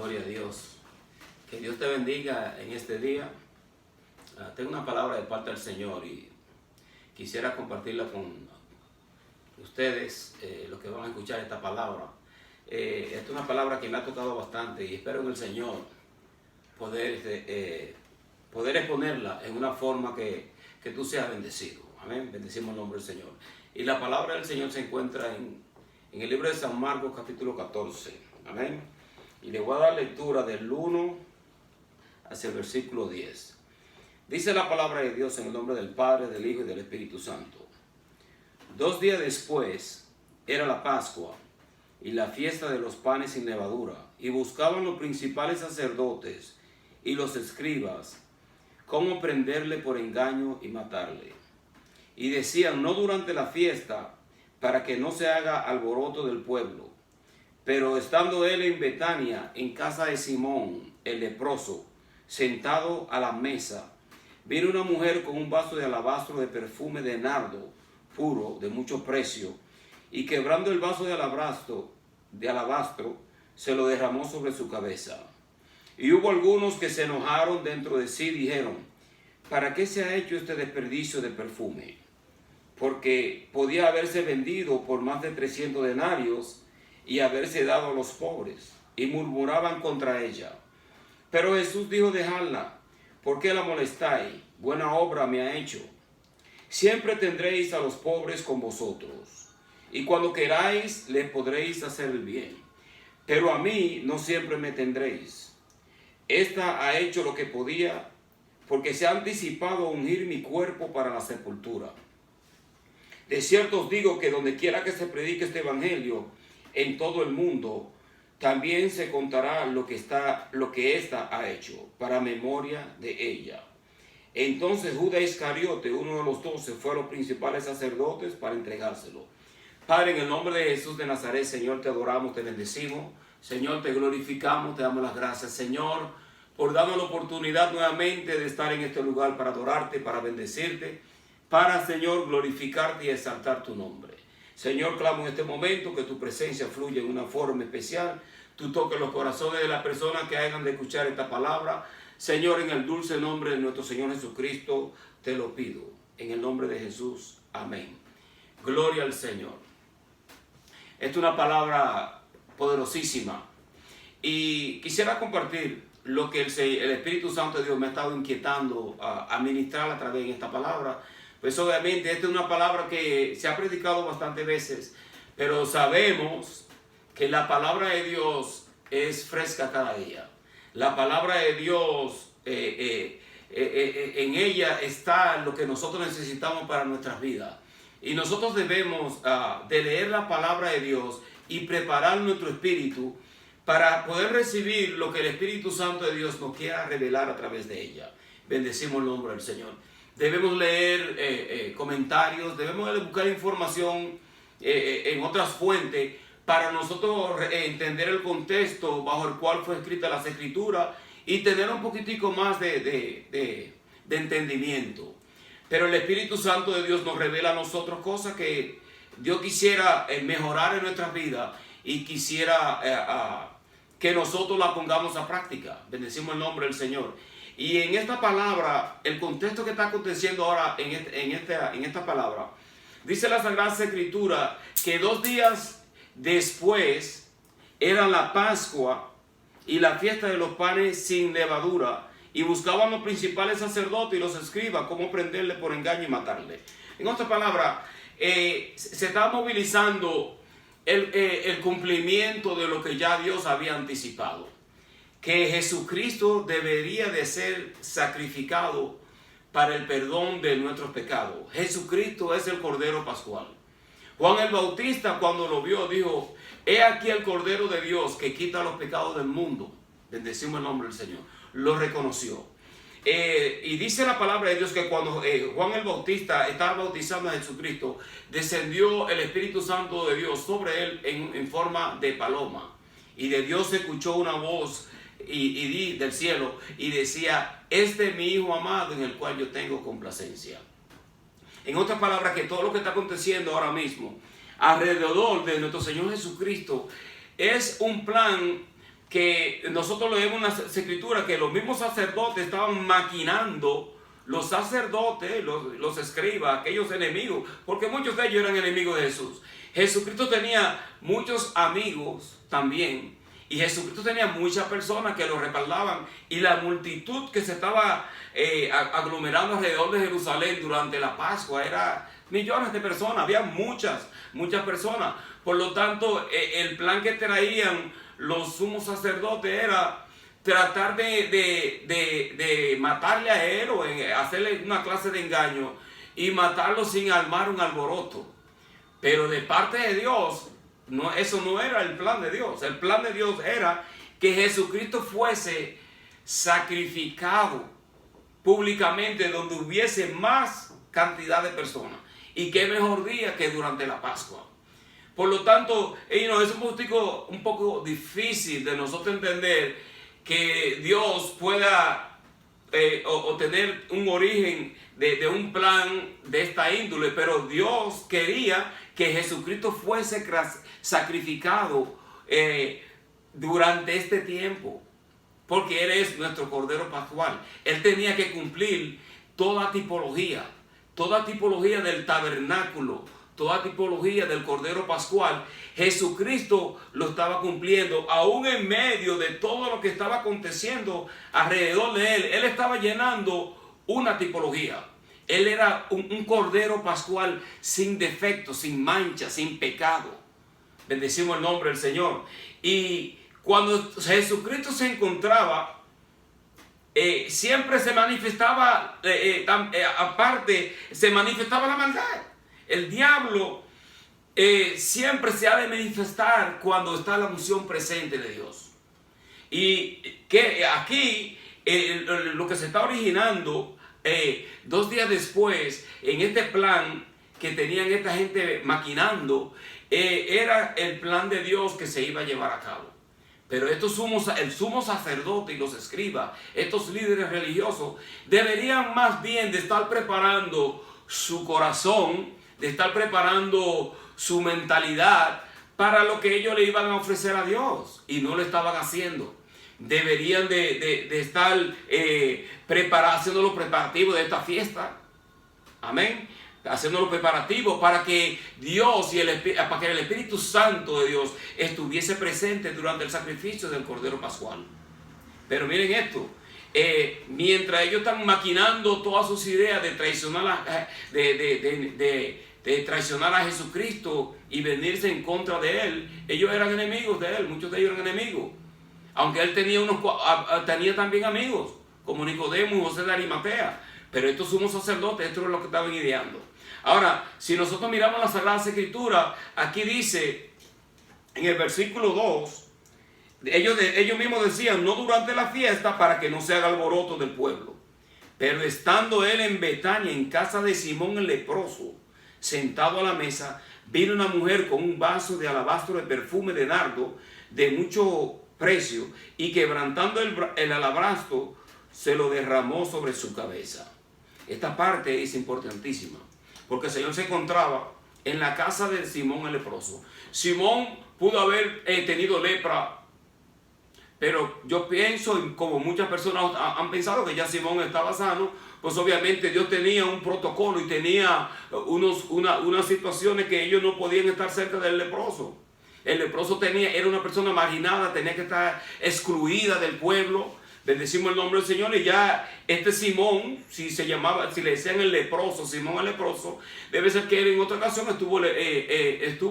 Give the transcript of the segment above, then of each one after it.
Gloria a Dios. Que Dios te bendiga en este día. Tengo una palabra de parte del Señor y quisiera compartirla con ustedes, los que van a escuchar esta palabra. Esta es una palabra que me ha tocado bastante y espero en el Señor poder exponerla en una forma que tú seas bendecido. Amén. Bendecimos el nombre del Señor. Y la palabra del Señor se encuentra en el libro de San Marcos, capítulo 14. Amén. Y le voy a dar lectura del 1 hacia el versículo 10. Dice la palabra de Dios en el nombre del Padre, del Hijo y del Espíritu Santo. 2 días después era la Pascua y la fiesta de los panes sin levadura, y buscaban los principales sacerdotes y los escribas cómo prenderle por engaño y matarle. Y decían: no durante la fiesta, para que no se haga alboroto del pueblo. Pero estando él en Betania, en casa de Simón el leproso, sentado a la mesa, vino una mujer con un vaso de alabastro de perfume de nardo puro de mucho precio, y quebrando el vaso de alabastro, se lo derramó sobre su cabeza. Y hubo algunos que se enojaron dentro de sí y dijeron: ¿para qué se ha hecho este desperdicio de perfume? Porque podía haberse vendido por más de 300 denarios y haberse dado a los pobres. Y murmuraban contra ella. Pero Jesús dijo: dejadla, ¿por qué la molestáis? Buena obra me ha hecho. Siempre tendréis a los pobres con vosotros, y cuando queráis les podréis hacer el bien. Pero a mí no siempre me tendréis. Esta ha hecho lo que podía, porque se ha anticipado a ungir mi cuerpo para la sepultura. De cierto os digo que donde quiera que se predique este evangelio en todo el mundo, también se contará lo que ésta ha hecho, para memoria de ella. Entonces Judas Iscariote, uno de los 12, fue a los principales sacerdotes para entregárselo. Padre, en el nombre de Jesús de Nazaret, Señor, te adoramos, te bendecimos. Señor, te glorificamos, te damos las gracias, Señor, por darnos la oportunidad nuevamente de estar en este lugar para adorarte, para bendecirte, para, Señor, glorificarte y exaltar tu nombre. Señor, clamo en este momento que tu presencia fluya en una forma especial. Tú toques los corazones de las personas que hayan de escuchar esta palabra. Señor, en el dulce nombre de nuestro Señor Jesucristo, te lo pido. En el nombre de Jesús. Amén. Gloria al Señor. Esta es una palabra poderosísima. Y quisiera compartir lo que el Espíritu Santo de Dios me ha estado inquietando a ministrar a través de esta palabra. Pues obviamente esta es una palabra que se ha predicado bastantes veces, pero sabemos que la palabra de Dios es fresca cada día. La palabra de Dios, en ella está lo que nosotros necesitamos para nuestras vidas. Y nosotros debemos de leer la palabra de Dios y preparar nuestro espíritu para poder recibir lo que el Espíritu Santo de Dios nos quiera revelar a través de ella. Bendecimos el nombre del Señor. Debemos leer comentarios, debemos buscar información en otras fuentes para nosotros entender el contexto bajo el cual fue escrita las Escrituras y tener un poquitico más de entendimiento. Pero el Espíritu Santo de Dios nos revela a nosotros cosas que Dios quisiera mejorar en nuestras vidas y quisiera que nosotros la pongamos a práctica. Bendecimos el nombre del Señor. Y en esta palabra, el contexto que está aconteciendo ahora en esta palabra, dice la Sagrada Escritura que 2 días después era la Pascua y la fiesta de los panes sin levadura, y buscaban los principales sacerdotes y los escribas cómo prenderle por engaño y matarle. En otra palabra, se está movilizando el cumplimiento de lo que ya Dios había anticipado, que Jesucristo debería de ser sacrificado para el perdón de nuestros pecados. Jesucristo es el Cordero Pascual. Juan el Bautista, cuando lo vio, dijo: he aquí el Cordero de Dios que quita los pecados del mundo. Bendecimos el nombre del Señor. Lo reconoció. Y dice la palabra de Dios que cuando Juan el Bautista estaba bautizando a Jesucristo, descendió el Espíritu Santo de Dios sobre él en forma de paloma. Y de Dios se escuchó una voz del cielo y decía: este es mi Hijo amado en el cual yo tengo complacencia. En otras palabras, que todo lo que está aconteciendo ahora mismo alrededor de nuestro Señor Jesucristo es un plan que nosotros leemos en las escrituras que los mismos sacerdotes estaban maquinando, los sacerdotes, los escribas, aquellos enemigos, porque muchos de ellos eran enemigos de Jesús. Jesucristo tenía muchos amigos también, y Jesucristo tenía muchas personas que lo respaldaban, y la multitud que se estaba aglomerando alrededor de Jerusalén durante la Pascua era millones de personas, había muchas personas. Por lo tanto, el plan que traían los sumos sacerdotes era tratar de matarle a él o hacerle una clase de engaño y matarlo sin armar un alboroto. Pero de parte de Dios, eso no era el plan de Dios. El plan de Dios era que Jesucristo fuese sacrificado públicamente donde hubiese más cantidad de personas. Y qué mejor día que durante la Pascua. Por lo tanto, es un poco difícil de nosotros entender que Dios pueda o tener un origen de un plan de esta índole, pero Dios quería que Jesucristo fuese sacrificado durante este tiempo, porque Él es nuestro Cordero Pascual. Él tenía que cumplir toda tipología del tabernáculo, toda tipología del Cordero Pascual. Jesucristo lo estaba cumpliendo, aún en medio de todo lo que estaba aconteciendo alrededor de Él. Él estaba llenando una tipología. Él era un Cordero Pascual sin defecto, sin mancha, sin pecado. Bendecimos el nombre del Señor. Y cuando Jesucristo se encontraba, siempre se manifestaba, aparte, se manifestaba la maldad. El diablo siempre se ha de manifestar cuando está la unción presente de Dios. Y que aquí lo que se está originando 2 días después, en este plan que tenían esta gente maquinando, era el plan de Dios que se iba a llevar a cabo. Pero el sumo sacerdote y los escribas, estos líderes religiosos, deberían más bien de estar preparando su corazón, de estar preparando su mentalidad para lo que ellos le iban a ofrecer a Dios, y no lo estaban haciendo. Deberían de estar haciendo los preparativos de esta fiesta. Amén. Haciendo los preparativos para que Dios para que el Espíritu Santo de Dios estuviese presente durante el sacrificio del Cordero Pascual. Pero miren esto, mientras ellos están maquinando todas sus ideas de traicionar a Jesucristo y venirse en contra de Él, ellos eran enemigos de Él, muchos de ellos eran enemigos. Aunque Él tenía también amigos, como Nicodemo y José de Arimatea. Pero estos sumos sacerdotes, esto es lo que estaban ideando. Ahora, si nosotros miramos la Sagrada Escritura, aquí dice, en el versículo 2, ellos mismos decían, no durante la fiesta, para que no se haga alboroto del pueblo. Pero estando él en Betania, en casa de Simón el leproso, sentado a la mesa, vino una mujer con un vaso de alabastro de perfume de nardo, de mucho precio, y quebrantando el alabastro, se lo derramó sobre su cabeza. Esta parte es importantísima, porque el Señor se encontraba en la casa de Simón el leproso. Simón pudo haber tenido lepra, pero yo pienso, como muchas personas han pensado, que ya Simón estaba sano. Pues obviamente Dios tenía un protocolo y tenía unas situaciones que ellos no podían estar cerca del leproso. El leproso era una persona marginada, tenía que estar excluida del pueblo. Bendecimos el nombre del Señor. Y ya este Simón, si le decían el leproso, Simón el leproso, debe ser que él en otra ocasión estuvo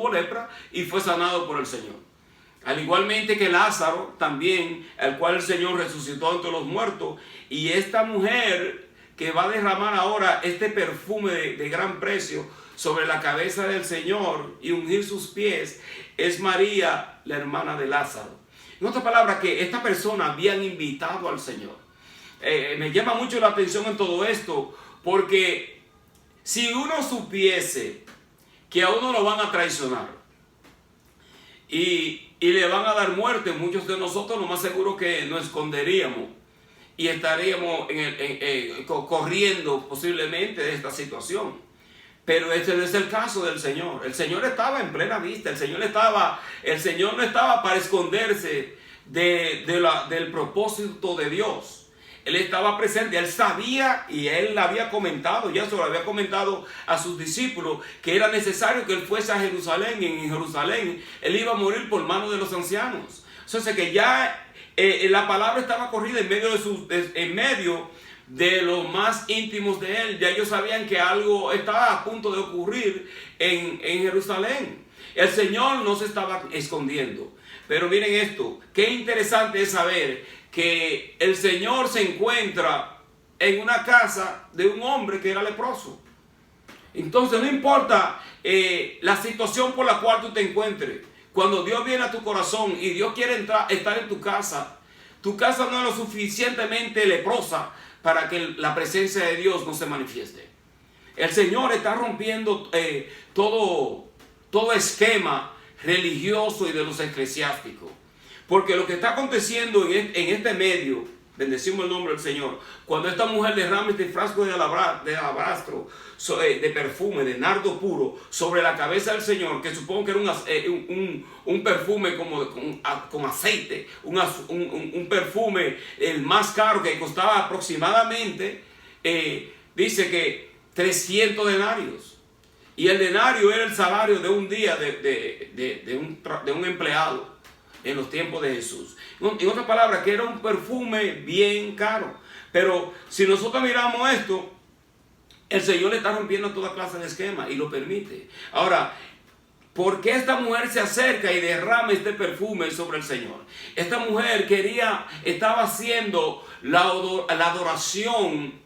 lepra y fue sanado por el Señor. Al igualmente que Lázaro también, al cual el Señor resucitó entre los muertos. Y esta mujer que va a derramar ahora este perfume de gran precio sobre la cabeza del Señor y ungir sus pies, es María, la hermana de Lázaro. En otras palabras, que esta persona habían invitado al Señor. Me llama mucho la atención en todo esto, porque si uno supiese que a uno lo van a traicionar y le van a dar muerte, muchos de nosotros lo más seguro que nos esconderíamos y estaríamos corriendo posiblemente de esta situación. Pero este no es el caso del Señor. El Señor estaba en plena vista. El Señor no estaba para esconderse del propósito de Dios. Él estaba presente, él sabía y él había comentado, ya se lo había comentado a sus discípulos, que era necesario que él fuese a Jerusalén, y en Jerusalén él iba a morir por mano de los ancianos. O sea que ya la palabra estaba corrida en medio de los más íntimos de él. Ya ellos sabían que algo estaba a punto de ocurrir en Jerusalén. El Señor no se estaba escondiendo. Pero miren esto, qué interesante es saber que el Señor se encuentra en una casa de un hombre que era leproso. Entonces no importa la situación por la cual tú te encuentres. Cuando Dios viene a tu corazón y Dios quiere estar en tu casa no es lo suficientemente leprosa para que la presencia de Dios no se manifieste. El Señor está rompiendo todo esquema religioso y de los eclesiásticos. Porque lo que está aconteciendo en este medio, bendecimos el nombre del Señor, cuando esta mujer derrama este frasco de alabastro, de perfume, de nardo puro, sobre la cabeza del Señor, que supongo que era un perfume con aceite, un perfume el más caro, que costaba aproximadamente, dice que 300 denarios. Y el denario era el salario de un día de un empleado en los tiempos de Jesús. En otras palabras, que era un perfume bien caro. Pero si nosotros miramos esto, el Señor le está rompiendo toda clase de esquema y lo permite. Ahora, ¿por qué esta mujer se acerca y derrama este perfume sobre el Señor? Esta mujer estaba haciendo la adoración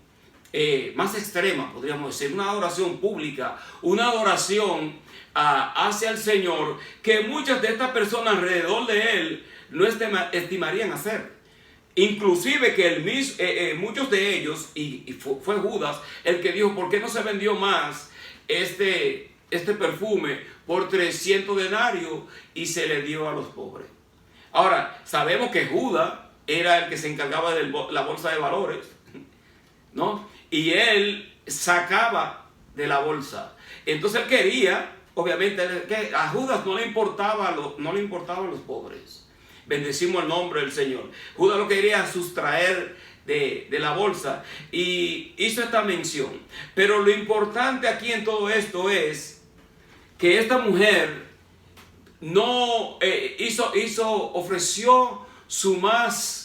más extrema, podríamos decir, una adoración pública, una adoración hacia el Señor, que muchas de estas personas alrededor de él no estimarían hacer. Inclusive que muchos de ellos, y fue Judas el que dijo, ¿por qué no se vendió más este perfume por 300 denarios y se le dio a los pobres? Ahora, sabemos que Judas era el que se encargaba de la bolsa de valores, ¿no? Y él sacaba de la bolsa. Entonces él quería, obviamente, que a Judas no le importaban los pobres. Bendecimos el nombre del Señor. Judas lo quería sustraer de la bolsa y hizo esta mención. Pero lo importante aquí en todo esto es que esta mujer no ofreció su más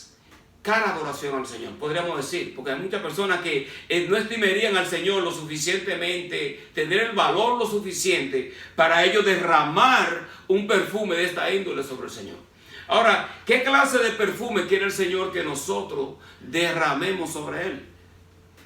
cara adoración al Señor, podríamos decir, porque hay muchas personas que no estimarían al Señor lo suficientemente, tener el valor lo suficiente para ellos derramar un perfume de esta índole sobre el Señor. Ahora, ¿qué clase de perfume quiere el Señor que nosotros derramemos sobre Él?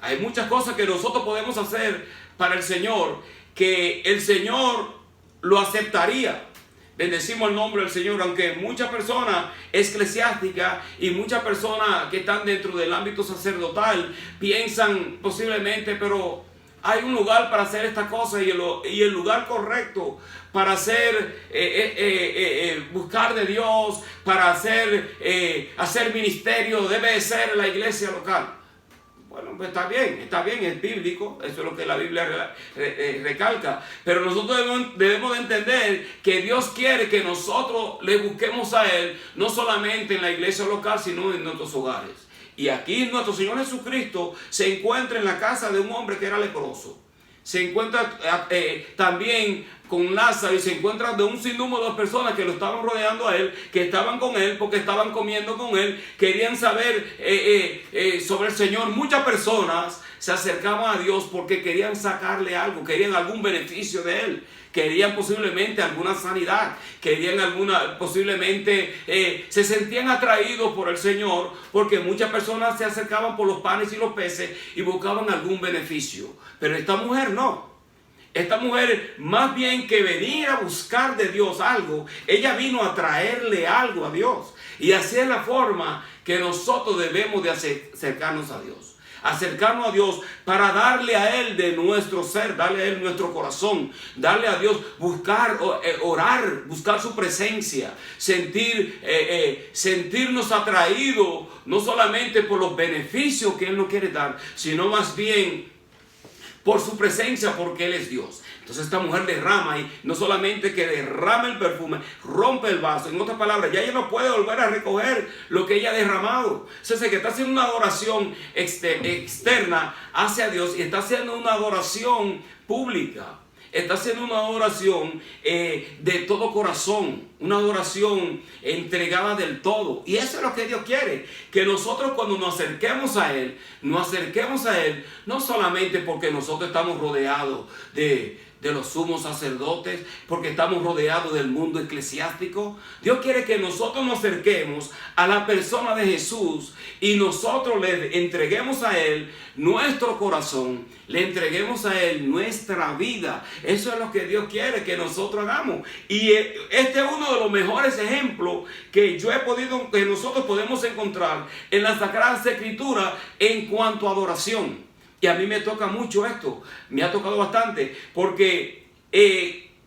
Hay muchas cosas que nosotros podemos hacer para el Señor que el Señor lo aceptaría. Bendecimos el nombre del Señor, aunque muchas personas eclesiásticas y muchas personas que están dentro del ámbito sacerdotal piensan posiblemente, pero hay un lugar para hacer estas cosas y el lugar correcto para hacer, buscar de Dios, para hacer ministerio debe de ser la iglesia local. Bueno, pues está bien, es bíblico, eso es lo que la Biblia recalca. Pero nosotros debemos de entender que Dios quiere que nosotros le busquemos a Él, no solamente en la iglesia local, sino en nuestros hogares. Y aquí nuestro Señor Jesucristo se encuentra en la casa de un hombre que era leproso. Se encuentra también con Lázaro y se encuentra de un sinnúmero de personas que lo estaban rodeando a él, que estaban con él porque estaban comiendo con él, querían saber sobre el Señor. Muchas personas se acercaban a Dios porque querían sacarle algo, querían algún beneficio de él, querían posiblemente alguna sanidad, querían posiblemente se sentían atraídos por el Señor, porque muchas personas se acercaban por los panes y los peces y buscaban algún beneficio. Pero esta mujer no. Esta mujer, más bien que venir a buscar de Dios algo, ella vino a traerle algo a Dios. Y así es la forma que nosotros debemos de acercarnos a Dios. Acercarnos a Dios para darle a Él de nuestro ser, darle a Él nuestro corazón, darle a Dios, buscar, orar, buscar su presencia, sentirnos atraídos, no solamente por los beneficios que Él nos quiere dar, sino más bien por su presencia, porque Él es Dios. Entonces esta mujer derrama, y no solamente que derrama el perfume, rompe el vaso. En otras palabras, ya ella no puede volver a recoger lo que ella ha derramado. O sea, que está haciendo una adoración externa hacia Dios y está haciendo una adoración pública. Está haciendo una adoración de todo corazón, una adoración entregada del todo. Y eso es lo que Dios quiere, que nosotros cuando nos acerquemos a Él no solamente porque nosotros estamos rodeados de los sumos sacerdotes, porque estamos rodeados del mundo eclesiástico. Dios quiere que nosotros nos acerquemos a la persona de Jesús y nosotros le entreguemos a Él nuestro corazón, le entreguemos a Él nuestra vida. Eso es lo que Dios quiere que nosotros hagamos. Y este es uno de los mejores ejemplos que que nosotros podemos encontrar en las Sagradas Escrituras en cuanto a adoración. Y a mí me toca mucho esto, me ha tocado bastante, porque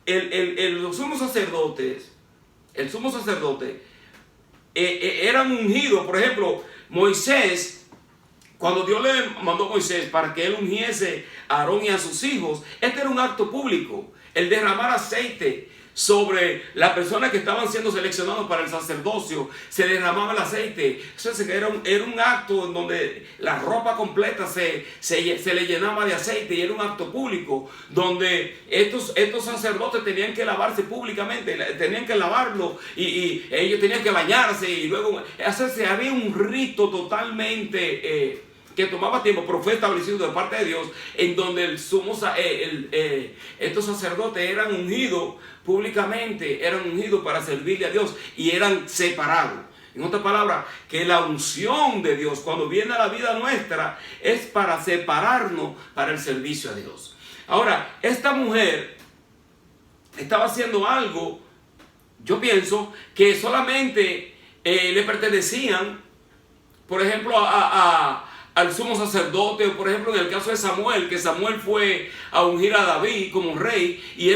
los sumos sacerdotes, el sumo sacerdote, eran ungidos. Por ejemplo, Moisés, cuando Dios le mandó a Moisés para que él ungiese a Aarón y a sus hijos, este era un acto público, el derramar aceite sobre las personas que estaban siendo seleccionados para el sacerdocio. Se derramaba el aceite. Entonces era un acto en donde la ropa completa se le llenaba de aceite, y era un acto público donde estos sacerdotes tenían que lavarse públicamente, tenían que lavarlo, y ellos tenían que bañarse y luego hacerse. Había un rito totalmente que tomaba tiempo, pero fue establecido de parte de Dios, en donde estos sacerdotes eran ungidos públicamente, eran ungidos para servirle a Dios y eran separados. En otras palabras, que la unción de Dios cuando viene a la vida nuestra es para separarnos para el servicio a Dios. Ahora, esta mujer estaba haciendo algo, yo pienso, que solamente le pertenecían, por ejemplo, al sumo sacerdote, o por ejemplo en el caso de Samuel, que Samuel fue a ungir a David como rey, y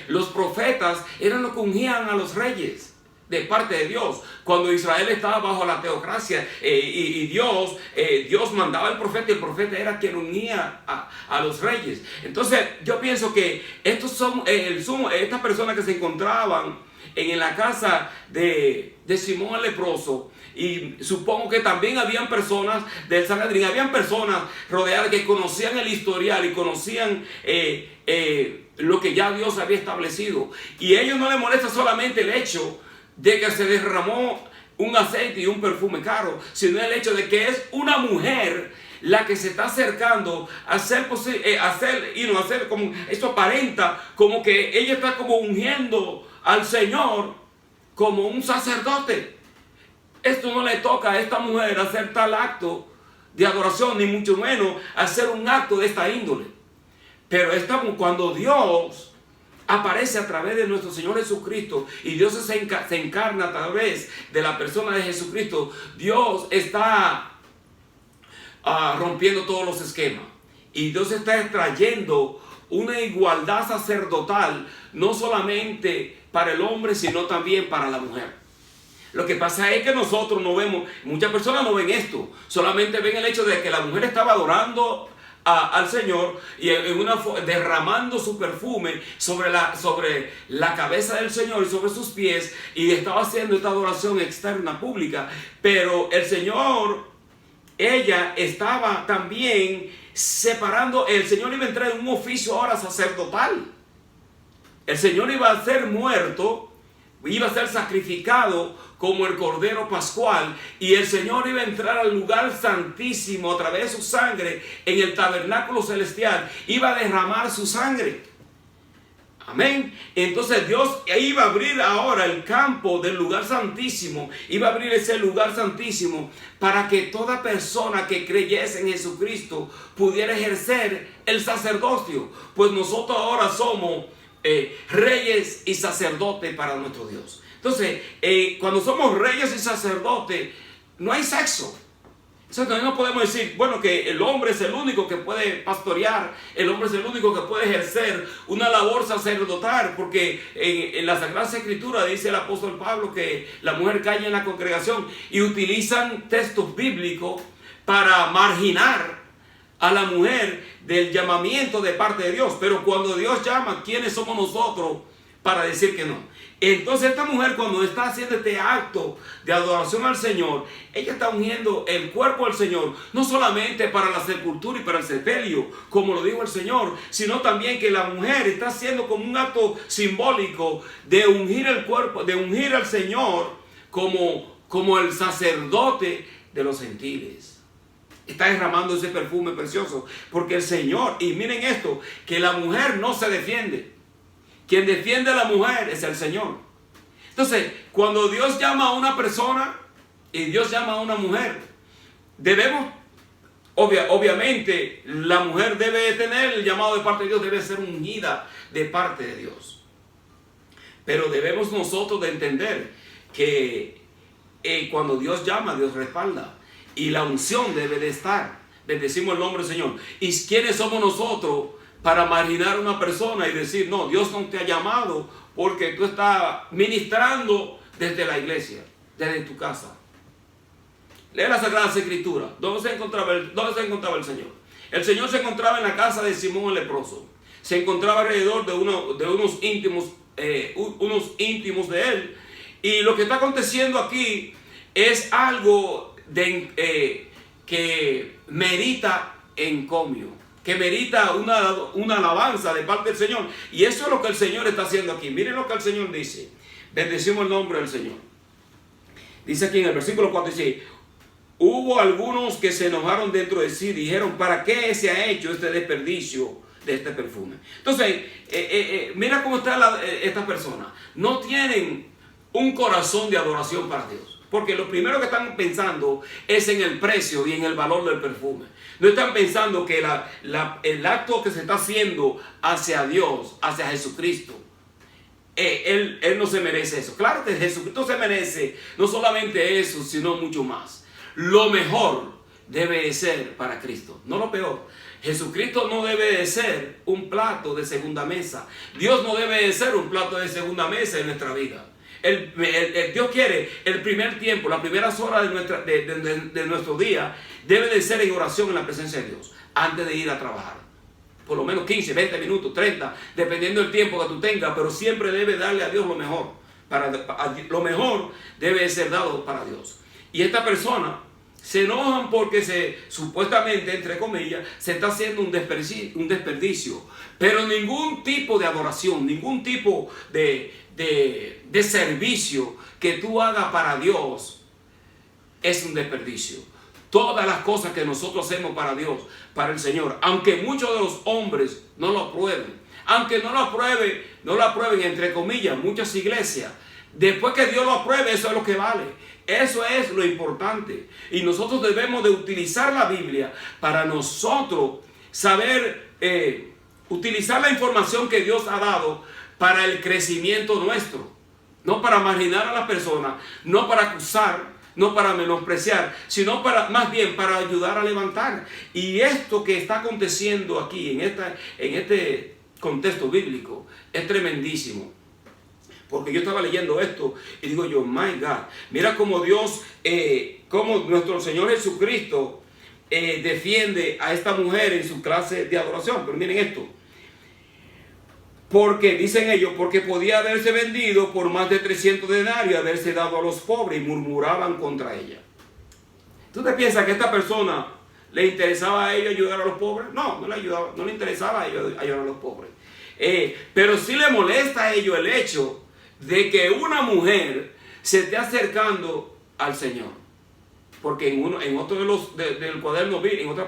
los profetas eran los que ungían a los reyes de parte de Dios. Cuando Israel estaba bajo la teocracia, y Dios mandaba al profeta, y el profeta era quien ungía a los reyes. Entonces yo pienso que estos son estas personas que se encontraban en la casa de Simón el leproso. Y supongo que también habían personas del Sanedrín, habían personas rodeadas que conocían el historial y conocían lo que ya Dios había establecido. Y a ellos no les molesta solamente el hecho de que se derramó un aceite y un perfume caro, sino el hecho de que es una mujer la que se está acercando a hacer como esto aparenta como que ella está como ungiendo al Señor como un sacerdote. Esto no le toca a esta mujer hacer tal acto de adoración, ni mucho menos hacer un acto de esta índole. Pero cuando Dios aparece a través de nuestro Señor Jesucristo, y Dios se encarna a través de la persona de Jesucristo, Dios está rompiendo todos los esquemas. Y Dios está trayendo una igualdad sacerdotal, no solamente para el hombre, sino también para la mujer. Lo que pasa es que nosotros no vemos, muchas personas no ven esto, solamente ven el hecho de que la mujer estaba adorando al Señor y derramando su perfume sobre la cabeza del Señor y sobre sus pies, y estaba haciendo esta adoración externa pública. Pero el Señor, ella estaba también separando. El Señor iba a entrar en un oficio ahora sacerdotal. El Señor iba a ser muerto, iba a ser sacrificado como el Cordero Pascual, y el Señor iba a entrar al lugar santísimo a través de su sangre en el tabernáculo celestial, iba a derramar su sangre. Amén. Entonces Dios iba a abrir ahora el campo del lugar santísimo, iba a abrir ese lugar santísimo para que toda persona que creyese en Jesucristo pudiera ejercer el sacerdocio, pues nosotros ahora somos reyes y sacerdotes para nuestro Dios. Entonces, cuando somos reyes y sacerdotes, no hay sexo. Entonces, no podemos decir, bueno, que el hombre es el único que puede pastorear, el hombre es el único que puede ejercer una labor sacerdotal, porque en la Sagrada Escritura dice el apóstol Pablo que la mujer calla en la congregación, y utilizan textos bíblicos para marginar a la mujer del llamamiento de parte de Dios. Pero cuando Dios llama, ¿quiénes somos nosotros para decir que no? Entonces esta mujer, cuando está haciendo este acto de adoración al Señor, ella está uniendo el cuerpo al Señor, no solamente para la sepultura y para el sepelio, como lo dijo el Señor, sino también que la mujer está haciendo como un acto simbólico de ungir el cuerpo, de ungir al Señor como el sacerdote de los gentiles. Está derramando ese perfume precioso, porque el Señor, y miren esto, que la mujer no se defiende. Quien defiende a la mujer es el Señor. Entonces, cuando Dios llama a una persona y Dios llama a una mujer, debemos, obviamente, la mujer debe tener el llamado de parte de Dios, debe ser ungida de parte de Dios. Pero debemos nosotros de entender que cuando Dios llama, Dios respalda. Y la unción debe de estar. Bendecimos el nombre del Señor. ¿Y quiénes somos nosotros para marginar a una persona y decir, no, Dios no te ha llamado porque tú estás ministrando desde la iglesia, desde tu casa? Lee la Sagrada Escritura. ¿Dónde se encontraba el Señor? El Señor se encontraba en la casa de Simón el leproso. Se encontraba alrededor de unos íntimos de él. Y lo que está aconteciendo aquí es algo que merita encomio, que merita una alabanza de parte del Señor. Y eso es lo que el Señor está haciendo aquí. Miren lo que el Señor dice. Bendecimos el nombre del Señor. Dice aquí en el versículo 4, dice: hubo algunos que se enojaron dentro de sí, dijeron, ¿para qué se ha hecho este desperdicio de este perfume? Entonces, mira cómo está esta persona. No tienen un corazón de adoración para Dios. Porque lo primero que están pensando es en el precio y en el valor del perfume. No están pensando que el acto que se está haciendo hacia Dios, hacia Jesucristo, Él no se merece eso. Claro que Jesucristo se merece no solamente eso, sino mucho más. Lo mejor debe de ser para Cristo, no lo peor. Jesucristo no debe de ser un plato de segunda mesa. Dios no debe de ser un plato de segunda mesa en nuestra vida. Dios quiere el primer tiempo, las primeras horas de nuestro día debe de ser en oración en la presencia de Dios antes de ir a trabajar. Por lo menos 15, 20 minutos, 30, dependiendo del tiempo que tú tengas, pero siempre debe darle a Dios lo mejor. Lo mejor debe de ser dado para Dios. Y esta persona se enojan porque supuestamente, entre comillas, se está haciendo un desperdicio. Pero ningún tipo de adoración, ningún tipo de servicio que tú hagas para Dios es un desperdicio. Todas las cosas que nosotros hacemos para Dios, para el Señor, aunque muchos de los hombres no lo aprueben, aunque no lo aprueben entre comillas muchas iglesias, después que Dios lo apruebe, eso es lo que vale. Eso es lo importante. Y nosotros debemos de utilizar la Biblia para nosotros saber utilizar la información que Dios ha dado para el crecimiento nuestro. No para marginar a las personas, no para acusar, no para menospreciar, sino más bien para ayudar a levantar. Y esto que está aconteciendo aquí en este contexto bíblico es tremendísimo. Porque yo estaba leyendo esto y digo yo, my God, mira cómo Dios, cómo nuestro Señor Jesucristo defiende a esta mujer en su clase de adoración. Pero miren esto. Porque, dicen ellos, porque podía haberse vendido por más de 300 denarios y haberse dado a los pobres, y murmuraban contra ella. ¿Tú te piensas que a esta persona le interesaba a ella ayudar a los pobres? No, no le interesaba a ella ayudar a los pobres. Pero sí le molesta a ellos el hecho de que una mujer se esté acercando al Señor. Porque en otra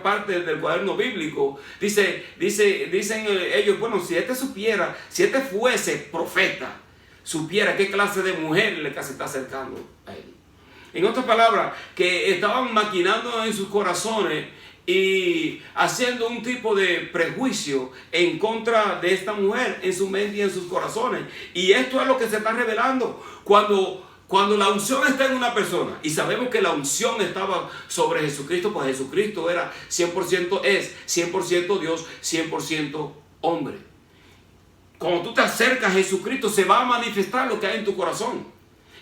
parte del cuaderno bíblico, dicen ellos, bueno, si este fuese profeta, supiera qué clase de mujer le se está acercando a él. En otras palabras, que estaban maquinando en sus corazones y haciendo un tipo de prejuicio en contra de esta mujer en su mente y en sus corazones. Y esto es lo que se está revelando cuando la unción está en una persona, y sabemos que la unción estaba sobre Jesucristo, pues Jesucristo era 100% Dios, 100% hombre. Cuando tú te acercas a Jesucristo, se va a manifestar lo que hay en tu corazón.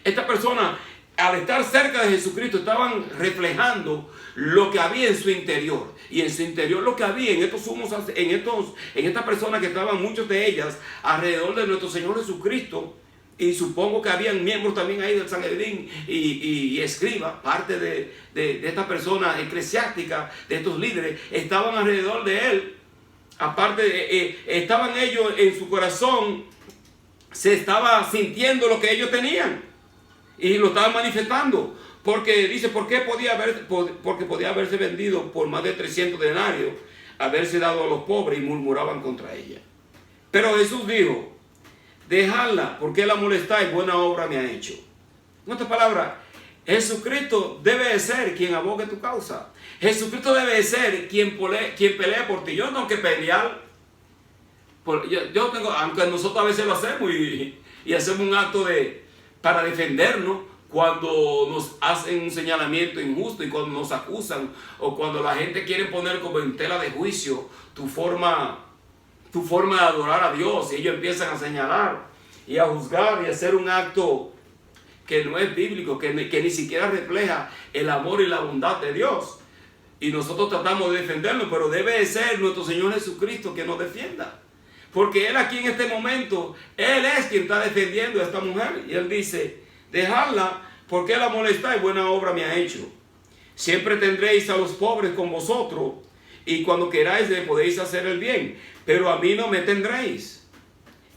Esta persona al estar cerca de Jesucristo, estaban reflejando lo que había en su interior. Y en su interior lo que había en estas personas que estaban, muchos de ellas, alrededor de nuestro Señor Jesucristo. Y supongo que habían miembros también ahí del Sanedrín y escriba, parte de estas personas eclesiásticas, de estos líderes, estaban alrededor de él. Aparte, estaban ellos en su corazón, se estaba sintiendo lo que ellos tenían y lo estaban manifestando. Porque dice, porque podía haberse vendido por más de 300 denarios, haberse dado a los pobres, y murmuraban contra ella. Pero Jesús dijo, dejadla, porque la molestáis, buena obra me ha hecho. En otras palabras, Jesucristo debe de ser quien abogue tu causa. Jesucristo debe de ser quien pelea por ti. Yo no tengo que pelear. Aunque nosotros a veces lo hacemos y hacemos un acto para defendernos cuando nos hacen un señalamiento injusto y cuando nos acusan o cuando la gente quiere poner como en tela de juicio tu forma de adorar a Dios, y ellos empiezan a señalar y a juzgar y a hacer un acto que no es bíblico, que ni siquiera refleja el amor y la bondad de Dios. Y nosotros tratamos de defenderlo, pero debe de ser nuestro Señor Jesucristo que nos defienda. Porque Él aquí en este momento, Él es quien está defendiendo a esta mujer. Y Él dice, dejadla, porque la molestáis, buena obra me ha hecho. Siempre tendréis a los pobres con vosotros, y cuando queráis le podéis hacer el bien, pero a mí no me tendréis.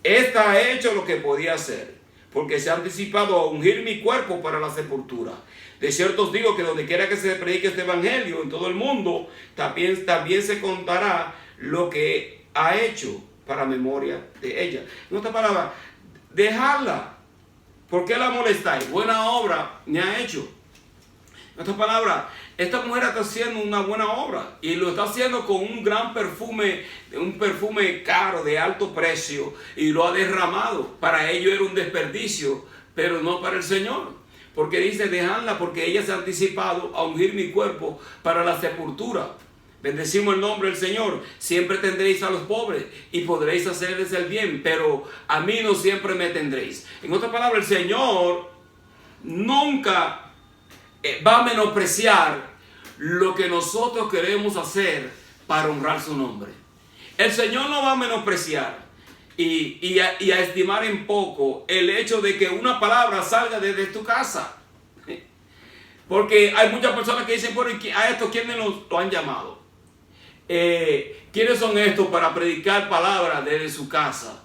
Esta ha hecho lo que podía hacer, porque se ha anticipado a ungir mi cuerpo para la sepultura. De cierto os digo que donde quiera que se predique este evangelio en todo el mundo, también se contará lo que ha hecho para memoria de ella. En otras palabras, dejadla. ¿Por qué la molestáis? Buena obra me ha hecho. En otras palabras, esta mujer está haciendo una buena obra y lo está haciendo con un gran perfume, un perfume caro, de alto precio, y lo ha derramado. Para ello era un desperdicio, pero no para el Señor. Porque dice, dejadla, porque ella se ha anticipado a ungir mi cuerpo para la sepultura. Bendecimos el nombre del Señor. Siempre tendréis a los pobres y podréis hacerles el bien, pero a mí no siempre me tendréis. En otras palabras, el Señor nunca va a menospreciar lo que nosotros queremos hacer para honrar su nombre. El Señor no va a menospreciar y a estimar en poco el hecho de que una palabra salga desde tu casa. Porque hay muchas personas que dicen, bueno, ¿a estos quiénes lo han llamado? ¿Quiénes son estos para predicar palabras desde su casa?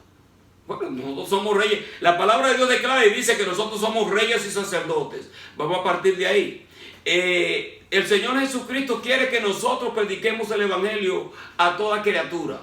Bueno, nosotros somos reyes. La palabra de Dios declara y dice que nosotros somos reyes y sacerdotes. Vamos a partir de ahí. El Señor Jesucristo quiere que nosotros prediquemos el evangelio a toda criatura.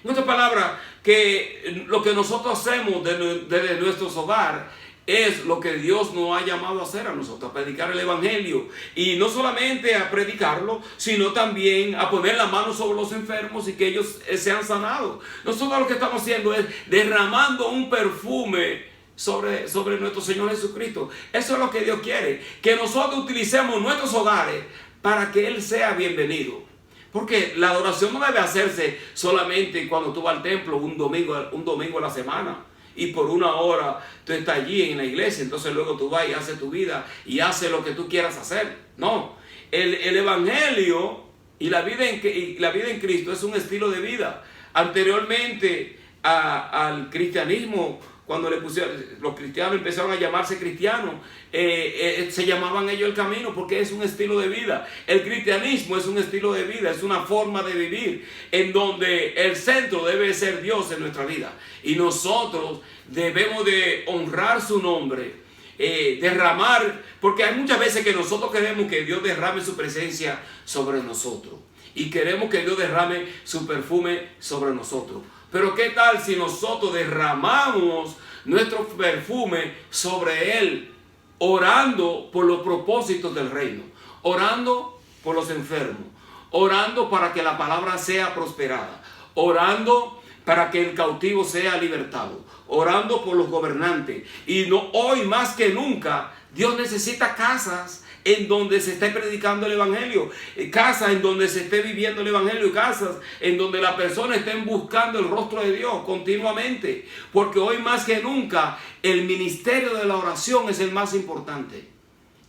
En otras palabras, que lo que nosotros hacemos desde nuestros hogares es lo que Dios nos ha llamado a hacer a nosotros, a predicar el evangelio. Y no solamente a predicarlo, sino también a poner la mano sobre los enfermos y que ellos sean sanados. Nosotros lo que estamos haciendo es derramando un perfume sobre nuestro Señor Jesucristo. Eso es lo que Dios quiere, que nosotros utilicemos nuestros hogares para que Él sea bienvenido. Porque la adoración no debe hacerse solamente cuando tú vas al templo un domingo a la semana y por una hora tú estás allí en la iglesia, entonces luego tú vas y haces tu vida y haces lo que tú quieras hacer. No, el evangelio y la vida en Cristo es un estilo de vida. Anteriormente al cristianismo, cuando los cristianos empezaron a llamarse cristianos, se llamaban ellos el camino, porque es un estilo de vida. El cristianismo es un estilo de vida, es una forma de vivir en donde el centro debe ser Dios en nuestra vida. Y nosotros debemos de honrar su nombre, derramar, porque hay muchas veces que nosotros queremos que Dios derrame su presencia sobre nosotros. Y queremos que Dios derrame su perfume sobre nosotros. Pero ¿qué tal si nosotros derramamos nuestro perfume sobre Él, orando por los propósitos del reino, orando por los enfermos, orando para que la palabra sea prosperada, orando para que el cautivo sea libertado, orando por los gobernantes? Y no, hoy más que nunca Dios necesita casas en donde se esté predicando el evangelio, casas en donde se esté viviendo el evangelio, casas en donde las personas estén buscando el rostro de Dios continuamente, porque hoy más que nunca el ministerio de la oración es el más importante.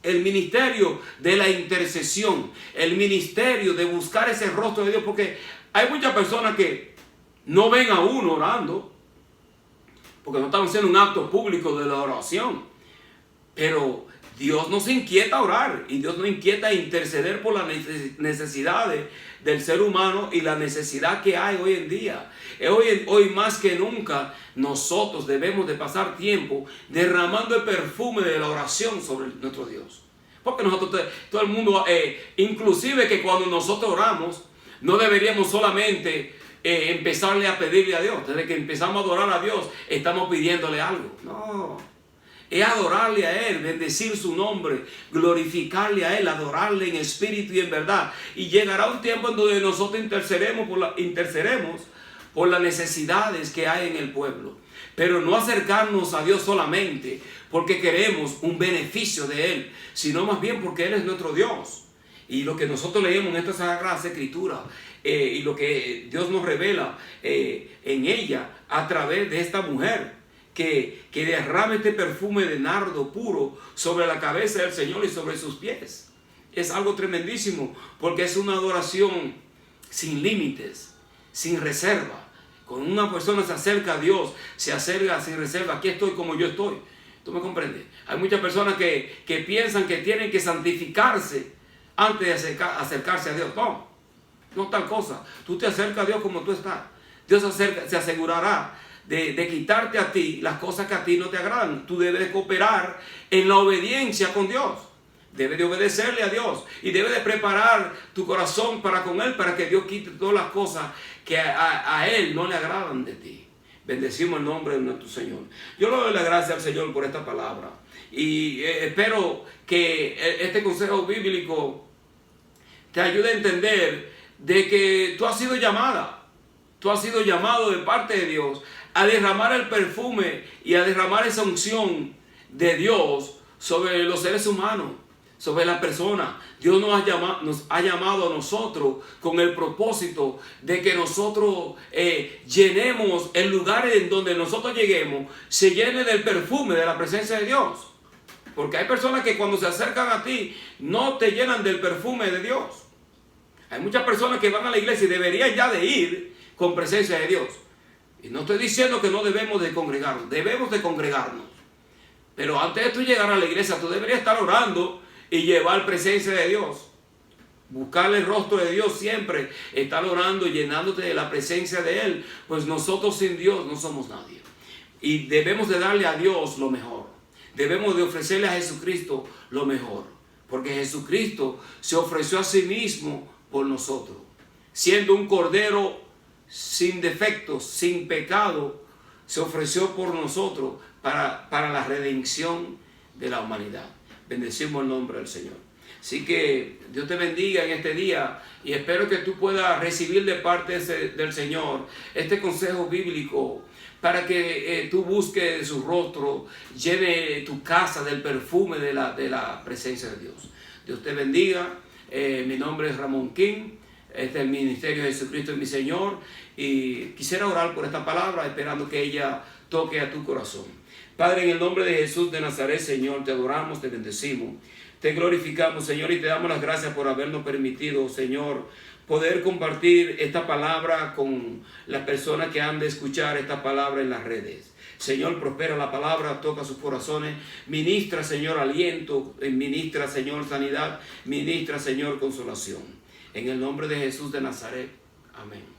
El ministerio de la intercesión, el ministerio de buscar ese rostro de Dios, porque hay muchas personas que no ven a uno orando, porque no están haciendo un acto público de la oración, pero Dios nos inquieta a orar y Dios nos inquieta a interceder por las necesidades del ser humano y la necesidad que hay hoy en día. Hoy más que nunca nosotros debemos de pasar tiempo derramando el perfume de la oración sobre nuestro Dios. Porque nosotros, todo el mundo, inclusive que cuando nosotros oramos, no deberíamos solamente empezarle a pedirle a Dios. Desde que empezamos a adorar a Dios, estamos pidiéndole algo. No. Es adorarle a Él, bendecir su nombre, glorificarle a Él, adorarle en espíritu y en verdad. Y llegará un tiempo en donde nosotros intercederemos por las necesidades que hay en el pueblo. Pero no acercarnos a Dios solamente porque queremos un beneficio de Él, sino más bien porque Él es nuestro Dios. Y lo que nosotros leemos en esta Sagrada Escritura y lo que Dios nos revela en ella a través de esta mujer, que derrame este perfume de nardo puro sobre la cabeza del Señor y sobre sus pies. Es algo tremendísimo, porque es una adoración sin límites, sin reserva. Cuando una persona se acerca a Dios, se acerca sin reserva. Aquí estoy como yo estoy. ¿Tú me comprendes? Hay muchas personas que piensan que tienen que santificarse antes de acercarse a Dios. No tal cosa. Tú te acercas a Dios como tú estás. Dios se asegurará de quitarte a ti las cosas que a ti no te agradan. Tú debes de cooperar en la obediencia con Dios. Debes de obedecerle a Dios. Y debes de preparar tu corazón para con Él, para que Dios quite todas las cosas que a Él no le agradan de ti. Bendecimos el nombre de nuestro Señor. Yo le doy la gracia al Señor por esta palabra. Y espero que este consejo bíblico te ayude a entender de que tú has sido llamada. Tú has sido llamado de parte de Dios a derramar el perfume y a derramar esa unción de Dios sobre los seres humanos, sobre la persona. Dios nos ha llamado a nosotros con el propósito de que nosotros llenemos el lugar en donde nosotros lleguemos, se llene del perfume de la presencia de Dios. Porque hay personas que cuando se acercan a ti no te llenan del perfume de Dios. Hay muchas personas que van a la iglesia y deberían ya de ir con presencia de Dios. Y no estoy diciendo que no debemos de congregarnos, debemos de congregarnos. Pero antes de tú llegar a la iglesia, tú deberías estar orando y llevar presencia de Dios. Buscarle el rostro de Dios siempre, estar orando y llenándote de la presencia de Él. Pues nosotros sin Dios no somos nadie. Y debemos de darle a Dios lo mejor. Debemos de ofrecerle a Jesucristo lo mejor. Porque Jesucristo se ofreció a sí mismo por nosotros. Siendo un cordero sin defectos, sin pecado, se ofreció por nosotros para la redención de la humanidad. Bendecimos el nombre del Señor. Así que Dios te bendiga en este día y espero que tú puedas recibir de parte del Señor este consejo bíblico para que tú busques su rostro, llene tu casa del perfume de la presencia de Dios. Dios te bendiga. Mi nombre es Ramón King. Este es el ministerio de Jesucristo es mi Señor. Y quisiera orar por esta palabra, esperando que ella toque a tu corazón. Padre, en el nombre de Jesús de Nazaret, Señor, te adoramos, te bendecimos, te glorificamos, Señor, y te damos las gracias por habernos permitido, Señor, poder compartir esta palabra con las personas que han de escuchar esta palabra en las redes. Señor, prospera la palabra, toca sus corazones, ministra, Señor, aliento, ministra, Señor, sanidad, ministra, Señor, consolación. En el nombre de Jesús de Nazaret. Amén.